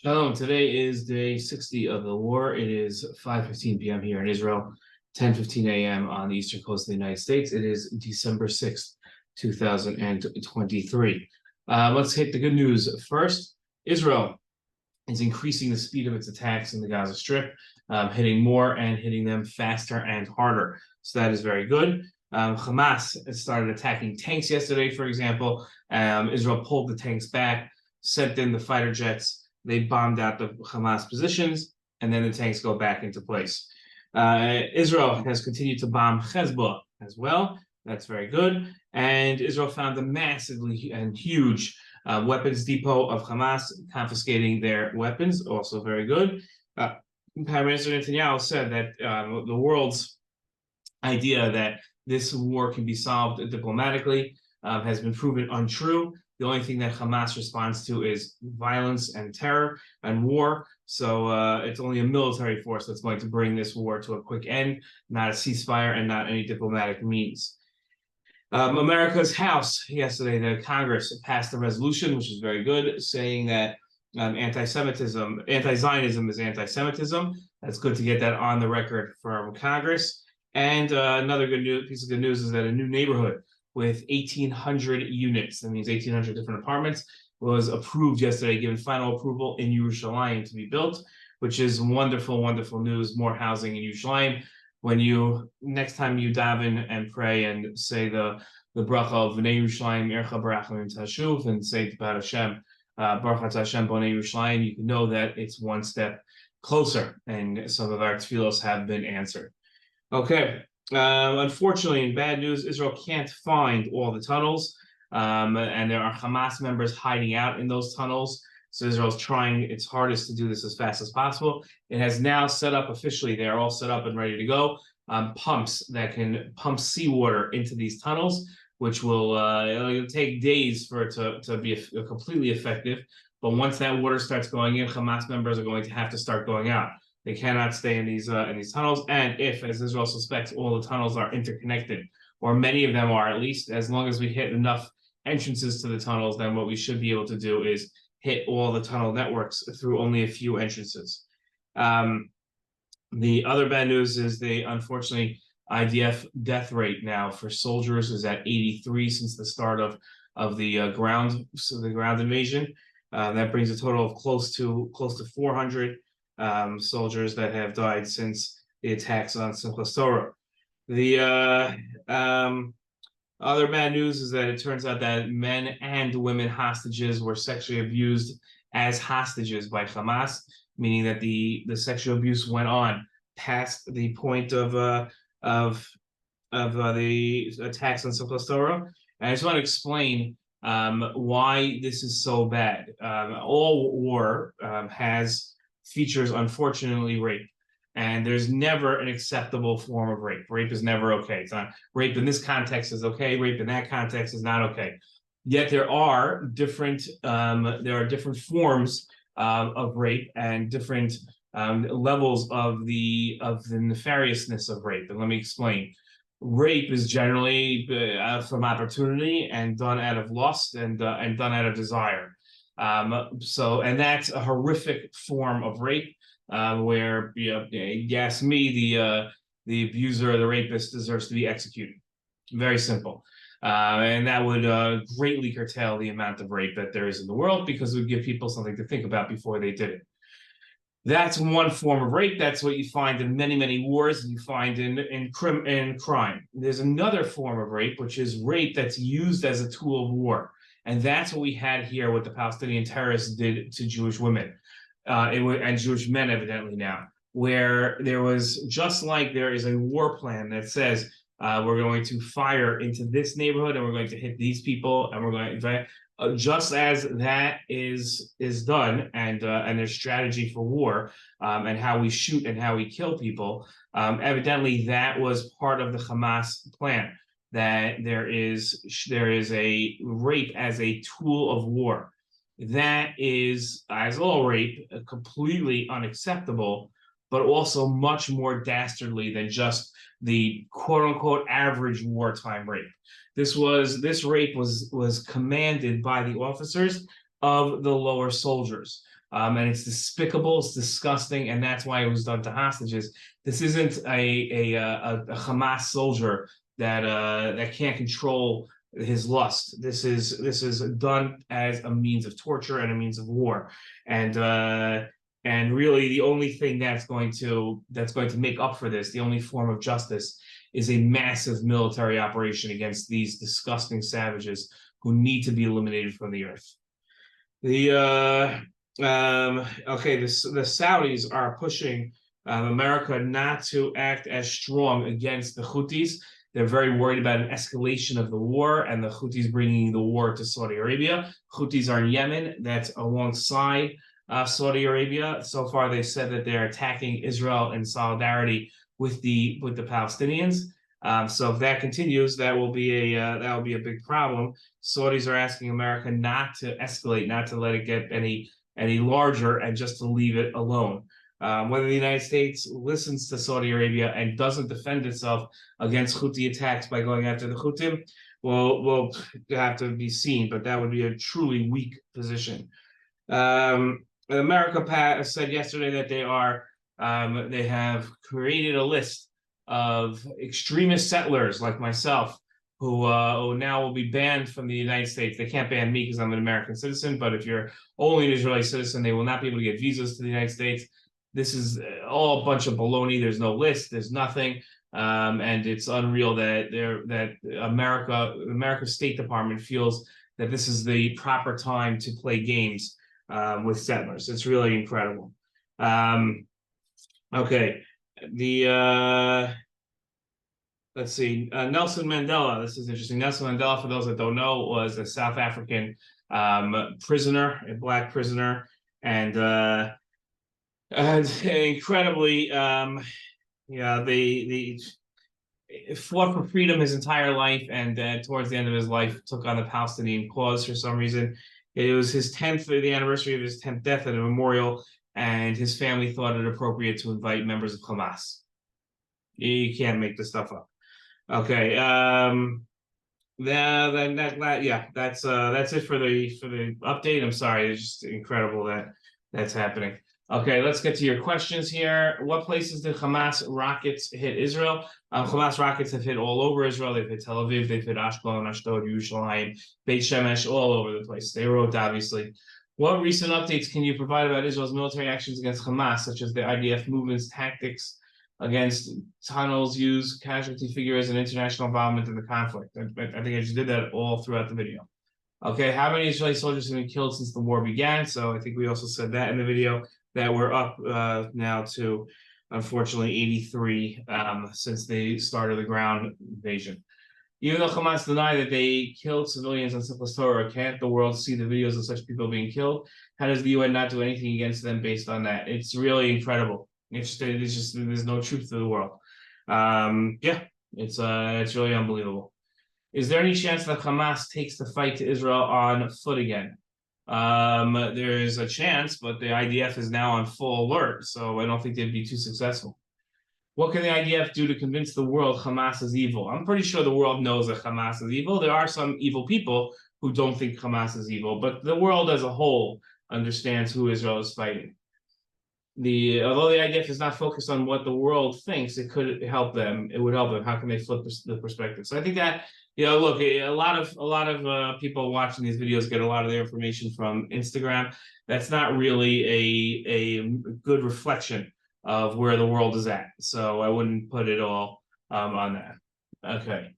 Hello, today is day 60 of the war. It is 5:15 p.m. here in Israel, 10:15 a.m. on the eastern coast of the United States. It is December 6th, 2023. Let's hit the good news first. Israel is increasing the speed of its attacks in the Gaza Strip, hitting more and hitting them faster and harder. So that is very good. Hamas started attacking tanks yesterday, for example. Israel pulled the tanks back, sent in the fighter jets. They bombed out the Hamas positions, and then the tanks go back into place. Israel has continued to bomb Hezbollah as well. That's very good. And Israel found a massively and huge weapons depot of Hamas, confiscating their weapons, also very good. Prime Minister Netanyahu said that the world's idea that this war can be solved diplomatically has been proven untrue. The only thing that Hamas responds to is violence and terror and war. So it's only a military force that's going to bring this war to a quick end, not a ceasefire and not any diplomatic means. America's House yesterday, the Congress passed a resolution, which is very good, saying that anti-Zionism is anti-Semitism. That's good to get that on the record from Congress. And another piece of good news is that a new neighborhood with 1,800 units, that means 1,800 different apartments, was approved yesterday, given final approval in Yerushalayim to be built, which is wonderful, wonderful news. More housing in Yerushalayim. When next time you daven and pray and say the bracha of V'nei Yerushalayim Ercha Barachim Tashuv and say about Hashem, Baruch Hashem Bonei Yerushalayim, you can know that it's one step closer, and some of our tefillos have been answered. Okay. Unfortunately, in bad news, Israel can't find all the tunnels, and there are Hamas members hiding out in those tunnels. So Israel's trying its hardest to do this as fast as possible. It has now set up officially, they're all set up and ready to go, pumps that can pump seawater into these tunnels, which will it'll take days for it to be completely effective. But once that water starts going in, Hamas members are going to have to start going out. They cannot stay in these tunnels. And if, as Israel suspects, all the tunnels are interconnected, or many of them are, at least as long as we hit enough entrances to the tunnels, then what we should be able to do is hit all the tunnel networks through only a few entrances. The other bad news is unfortunately, IDF death rate now for soldiers is at 83 since the start of the ground invasion. That brings a total of close to 400 soldiers that have died since the attacks on Simchas Torah. The other bad news is that it turns out that men and women hostages were sexually abused as hostages by Hamas, meaning that the sexual abuse went on past the point of the attacks on Simchas Torah. And I just want to explain why this is so bad. All war has features, unfortunately, rape. And there's never an acceptable form of rape. Rape is never okay. It's not rape in this context is okay. Rape in that context is not okay. Yet there are different forms of rape and different levels of the nefariousness of rape. And let me explain. Rape is generally from opportunity and done out of lust and done out of desire. And that's a horrific form of rape. Where you ask me, the abuser or the rapist deserves to be executed. Very simple, and that would greatly curtail the amount of rape that there is in the world, because it would give people something to think about before they did it. That's one form of rape. That's what you find in many, many wars, and you find in crime. There's another form of rape, which is rape that's used as a tool of war, and that's what we had here. What the Palestinian terrorists did to Jewish women. And Jewish men, evidently now, where there was, just like there is a war plan that says we're going to fire into this neighborhood and we're going to hit these people and we're going to just as that is done, and their strategy for war and how we shoot and how we kill people, evidently that was part of the Hamas plan, that there is a rape as a tool of war. That is, as all rape, completely unacceptable, but also much more dastardly than just the quote-unquote average wartime rape. This rape was commanded by the officers of the lower soldiers. And it's despicable, it's disgusting, and that's why it was done to hostages. This isn't a Hamas soldier that can't control his lust. This is done as a means of torture and a means of war, and really the only thing that's going to make up for this, the only form of justice, is a massive military operation against these disgusting savages who need to be eliminated from the earth. The Saudis are pushing America not to act as strong against the Houthis. They're very worried about an escalation of the war and the Houthis bringing the war to Saudi Arabia. Houthis are in Yemen. That's alongside Saudi Arabia. So far, they said that they're attacking Israel in solidarity with the Palestinians. So if that continues, that will be a big problem. Saudis are asking America not to escalate, not to let it get any larger, and just to leave it alone. Whether the United States listens to Saudi Arabia and doesn't defend itself against Houthi attacks by going after the Houthim, will have to be seen, but that would be a truly weak position. America said yesterday that they have created a list of extremist settlers like myself who now will be banned from the United States. They can't ban me because I'm an American citizen, but if you're only an Israeli citizen, they will not be able to get visas to the United States. This is all a bunch of baloney. There's no list. There's nothing, and it's unreal that America's State Department feels that this is the proper time to play games with settlers. It's really incredible. Okay, let's see. Nelson Mandela. This is interesting. Nelson Mandela, for those that don't know, was a South African prisoner, a black prisoner, and incredibly, they fought for freedom his entire life, and towards the end of his life, took on the Palestinian cause for some reason. It was his 10th, the anniversary of his 10th death at a memorial, and his family thought it appropriate to invite members of Hamas. You can't make this stuff up. Okay, that's it for the update. I'm sorry, it's just incredible that's happening. Okay, let's get to your questions here. What places did Hamas rockets hit Israel? Hamas rockets have hit all over Israel. They've hit Tel Aviv, they've hit Ashkelon, Ashdod, Yerushalayim, Beit Shemesh, all over the place. They wrote, obviously. What recent updates can you provide about Israel's military actions against Hamas, such as the IDF movement's tactics against tunnels, use casualty figures, and international involvement in the conflict? I think I just did that all throughout the video. Okay, how many Israeli soldiers have been killed since the war began? So I think we also said that in the video, that we're up now to, unfortunately, 83 since they started the ground invasion. Even though Hamas deny that they killed civilians on Simchas Torah, can't the world see the videos of such people being killed? How does the UN not do anything against them based on that? It's really incredible. It's just there's no truth to the world. It's really unbelievable. Is there any chance that Hamas takes the fight to Israel on foot again? There's a chance, but the IDF is now on full alert, so I don't think they'd be too successful. What can the IDF do to convince the world Hamas is evil? I'm pretty sure the world knows that Hamas is evil. There are some evil people who don't think Hamas is evil, but the world as a whole understands who Israel is fighting. Although the IDF is not focused on what the world thinks, it could help them. It would help them. How can they flip the perspective? So I think that, look, a lot of people watching these videos get a lot of their information from Instagram. That's not really a good reflection of where the world is at. So I wouldn't put it all on that. Okay.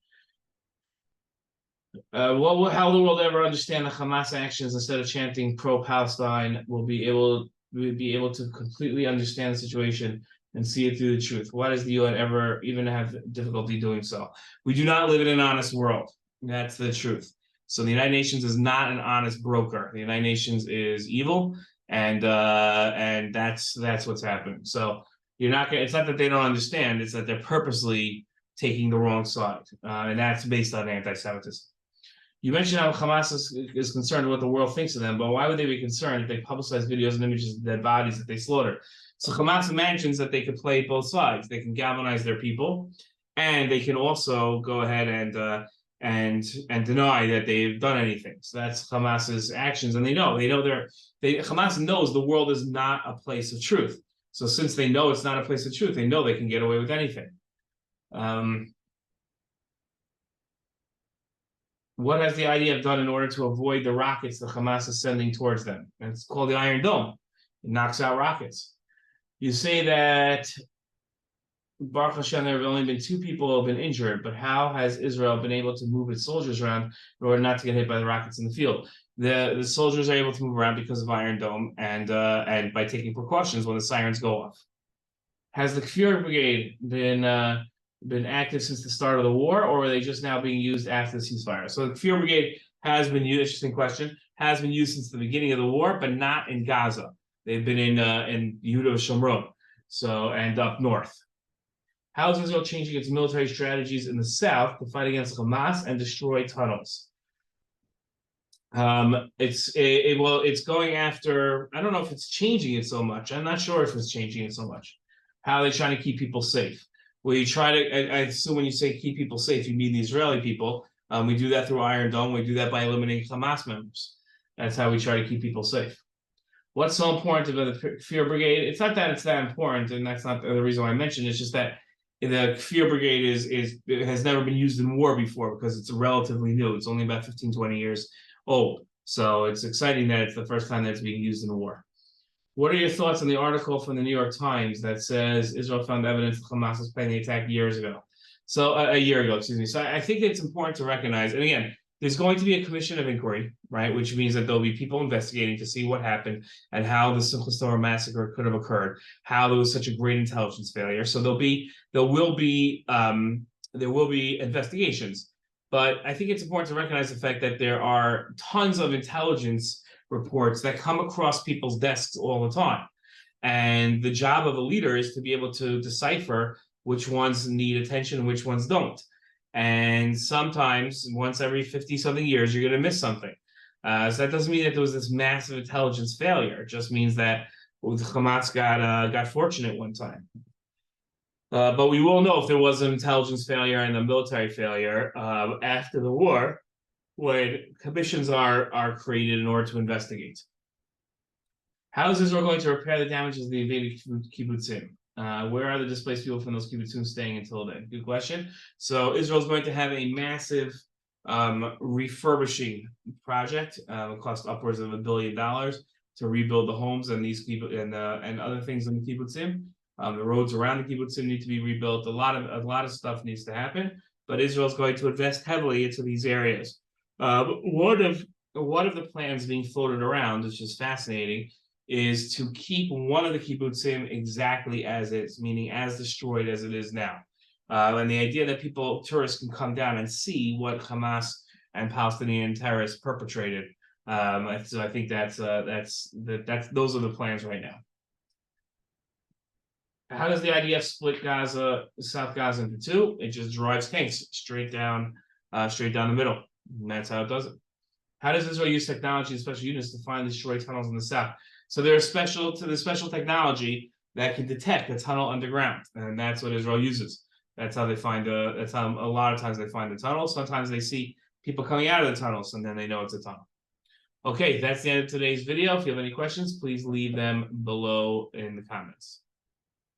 How will the world ever understand the Hamas actions instead of chanting pro-Palestine? We'll be able to completely understand the situation and see it through the truth. Why does the UN ever even have difficulty doing so? We do not live in an honest world. That's the truth. So the United Nations is not an honest broker. The United Nations is evil, and that's what's happening. So it's not that they don't understand, it's that they're purposely taking the wrong side. And that's based on anti-Semitism. You mentioned how Hamas is concerned with what the world thinks of them, but why would they be concerned if they publicize videos and images of dead bodies that they slaughter? So Hamas imagines that they could play both sides. They can galvanize their people, and they can also go ahead and deny that they've done anything. So that's Hamas's actions, and Hamas knows the world is not a place of truth. So since they know it's not a place of truth, they know they can get away with anything. What has the IDF done in order to avoid the rockets that Hamas is sending towards them? And it's called the Iron Dome. It knocks out rockets. You say that Baruch Hashem, there have only been 2 people who have been injured, but how has Israel been able to move its soldiers around in order not to get hit by the rockets in the field? The soldiers are able to move around because of Iron Dome and by taking precautions when the sirens go off. Has the Kfir Brigade been active since the start of the war, or are they just now being used after the ceasefire? So the Kfir Brigade has been used, interesting question, has been used since the beginning of the war, but not in Gaza. They've been in Yehuda Shomron, and up north. How is Israel changing its military strategies in the south to fight against Hamas and destroy tunnels? It's going after, I don't know if it's changing it so much. I'm not sure if it's changing it so much. How are they trying to keep people safe? Well, you try to, I assume when you say keep people safe, you mean the Israeli people. We do that through Iron Dome. We do that by eliminating Hamas members. That's how we try to keep people safe. What's so important about the Kfir Brigade? It's not that it's that important, and that's not the reason why I mentioned it. It's just that the Kfir Brigade has never been used in war before because it's relatively new. It's only about 15, 20 years old. So it's exciting that it's the first time that it's being used in a war. What are your thoughts on the article from the New York Times that says Israel found evidence that Hamas was planning the attack years ago? So a year ago, excuse me. So I think it's important to recognize, and again, there's going to be a commission of inquiry, right? Which means that there'll be people investigating to see what happened and how the Simchas Torah massacre could have occurred, how there was such a great intelligence failure. So there will be investigations. But I think it's important to recognize the fact that there are tons of intelligence reports that come across people's desks all the time. And the job of a leader is to be able to decipher which ones need attention and which ones don't. And sometimes, once every 50-something years, you're going to miss something. So that doesn't mean that there was this massive intelligence failure. It just means that Hamas got fortunate one time. But we will know if there was an intelligence failure and a military failure after the war, when commissions are created in order to investigate. How is Israel going to repair the damages of the invaded kibbutzim? Where are the displaced people from those kibbutzim staying until then? Good question. So Israel is going to have a massive refurbishing project. It cost upwards of $1 billion to rebuild the homes and these and other things in the kibbutzim. The roads around the kibbutzim need to be rebuilt. A lot of stuff needs to happen, but Israel is going to invest heavily into these areas. One of the plans being floated around, which is fascinating, is to keep one of the kibbutzim exactly as is, meaning as destroyed as it is now. And the idea that tourists can come down and see what Hamas and Palestinian terrorists perpetrated. So I think those are the plans right now. How does the IDF split South Gaza into 2? It just drives tanks straight down the middle. And that's how it does it. How does Israel use technology and special units to find and destroy tunnels in the south? So there's special technology that can detect a tunnel underground, and that's what Israel uses. That's how they find that's how a lot of times they find the tunnel. Sometimes they see people coming out of the tunnels, and then they know it's a tunnel. Okay, that's the end of today's video. If you have any questions, please leave them below in the comments.